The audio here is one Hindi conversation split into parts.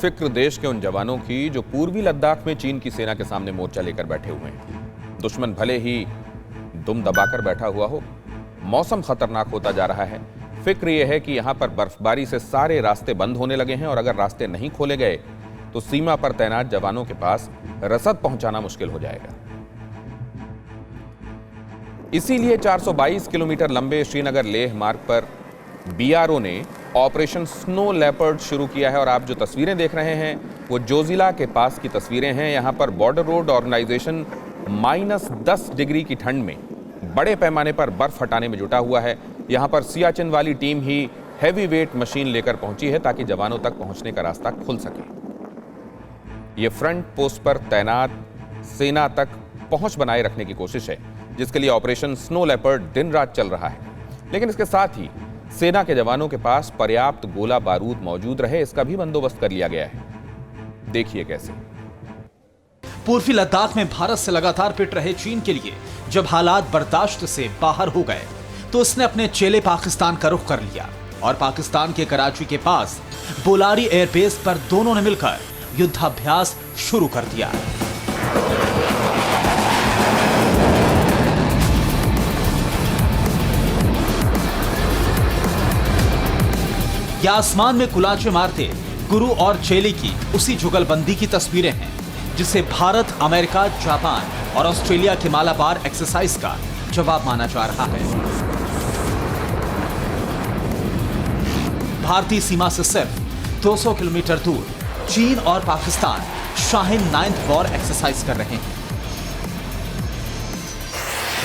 फिक्र देश के उन जवानों की जो पूर्वी लद्दाख में चीन की सेना के सामने मोर्चा लेकर बैठे हुए हैं। दुश्मन भले ही दुम दबाकर बैठा हुआ हो, मौसम खतरनाक होता जा रहा है। फिक्र यह है कि यहां पर बर्फबारी से सारे रास्ते बंद होने लगे हैं और अगर रास्ते नहीं खोले गए तो सीमा पर तैनात जवानों के पास रसद पहुंचाना मुश्किल हो जाएगा। इसीलिए 422 किलोमीटर लंबे श्रीनगर लेह मार्ग पर बीआरओ ने ऑपरेशन स्नो लेपर्ड शुरू किया है। और आप जो तस्वीरें देख रहे हैं वो जोजिला के पास की तस्वीरें हैं। यहां पर बॉर्डर रोड ऑर्गेनाइजेशन -10 डिग्री की ठंड में बड़े पैमाने पर बर्फ हटाने में जुटा हुआ है। यहां पर सियाचिन वाली टीम ही हैवी वेट मशीन लेकर पहुंची है ताकि जवानों तक पहुंचने का रास्ता खुल सके। ये फ्रंट पोस्ट पर तैनात सेना तक पहुंच बनाए रखने की कोशिश है, जिसके लिए ऑपरेशन स्नो लेपर्ड दिन रात चल रहा है। लेकिन इसके साथ ही सेना के जवानों के पास पर्याप्त गोला बारूद मौजूद रहे, इसका भी बंदोबस्त कर लिया गया है। देखिए कैसे। पूर्वी लद्दाख में भारत से लगातार पिट रहे चीन के लिए जब हालात बर्दाश्त से बाहर हो गए तो उसने अपने चेले पाकिस्तान का रुख कर लिया और पाकिस्तान के कराची के पास बोलारी एयरबेस पर दोनों ने मिलकर युद्धाभ्यास शुरू कर दिया। या आसमान में कुलाचे मारते गुरु और चेले की उसी जुगलबंदी की तस्वीरें हैं जिसे भारत, अमेरिका, जापान और ऑस्ट्रेलिया के मालाबार एक्सरसाइज का जवाब माना जा रहा है। भारतीय सीमा से सिर्फ 200 किलोमीटर दूर चीन और Pakistan Shaheen 9th war exercise कर रहे हैं,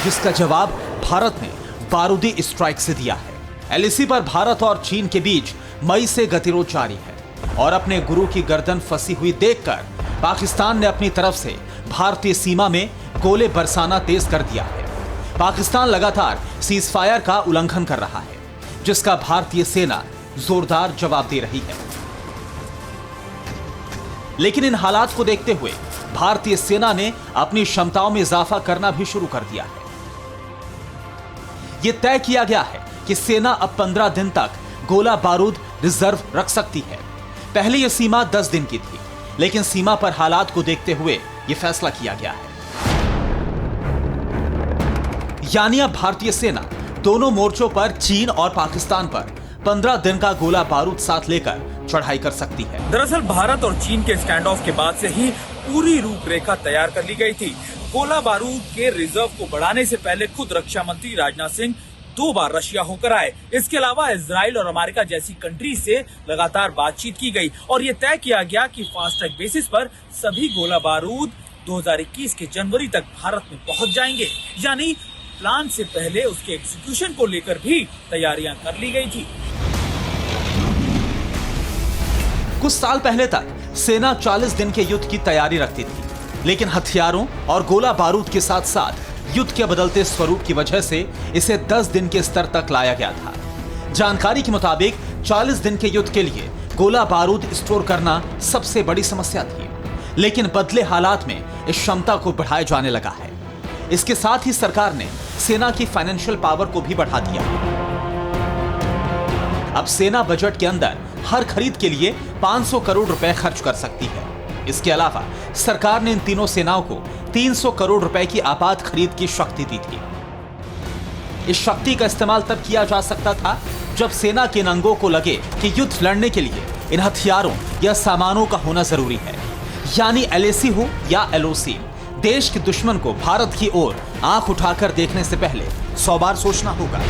जिसका जवाब भारत ने बारूदी स्ट्राइक से दिया है। एलएसी पर भारत और चीन के बीच मई से गतिरोध जारी है और अपने गुरु की गर्दन फंसी हुई देखकर पाकिस्तान ने अपनी तरफ से भारतीय सीमा में गोले बरसाना तेज कर दिया है। पाकिस्तान लगातार सीजफायर का उल्लंघन कर रहा है, जिसका भारतीय सेना जोरदार जवाब दे रही है। लेकिन इन हालात को देखते हुए भारतीय सेना ने अपनी क्षमताओं में इजाफा करना भी शुरू कर दिया है। यह तय किया गया है कि सेना अब 15 दिन तक गोला बारूद रिजर्व रख सकती है। पहले यह सीमा 10 दिन की थी, लेकिन सीमा पर हालात को देखते हुए यह फैसला किया गया है। यानी अब भारतीय सेना दोनों मोर्चों पर चीन और पाकिस्तान पर 15 दिन का गोला बारूद साथ लेकर चढ़ाई कर सकती है। दरअसल भारत और चीन के स्टैंड ऑफ के बाद से ही पूरी रूपरेखा तैयार कर ली गई थी। गोला बारूद के रिजर्व को बढ़ाने से पहले खुद रक्षा मंत्री राजनाथ सिंह 2 बार रशिया होकर आए। इसके अलावा इजराइल और अमेरिका जैसी कंट्री से लगातार बातचीत की गई और ये तय किया गया कि फास्ट ट्रैक बेसिस पर सभी गोला बारूद 2021 के जनवरी तक भारत में पहुंच जाएंगे। यानी प्लान से पहले उसके एग्जीक्यूशन को लेकर भी तैयारियां कर ली गई थी। कुछ साल पहले तक सेना 40 दिन के युद्ध की तैयारी रखती थी, लेकिन हथियारों और गोला बारूद के साथ साथ युद्ध के बदलते स्वरूप की वजह से इसे 10 दिन के स्तर तक लाया गया था। जानकारी के मुताबिक 40 दिन के युद्ध के लिए गोला बारूद स्टोर करना सबसे बड़ी समस्या थी, लेकिन बदले हालात में इस क्षमता को बढ़ाया जाने लगा है। इसके साथ ही सरकार ने सेना की फाइनेंशियल पावर को भी बढ़ा दिया। अब सेना बजट के अंदर हर खरीद के लिए 500 करोड़ रुपए खर्च कर सकती है। इसके अलावा सरकार ने इन तीनों सेनाओं को 300 करोड़ रुपए की आपात खरीद की शक्ति दी थी। इस शक्ति का इस्तेमाल तब किया जा सकता था जब सेना के इन अंगों को लगे कि युद्ध लड़ने के लिए इन हथियारों या सामानों का होना जरूरी है। यानी एलएसी हो या एलओसी, देश के दुश्मन को भारत की ओर आंख उठाकर देखने से पहले 100 बार सोचना होगा।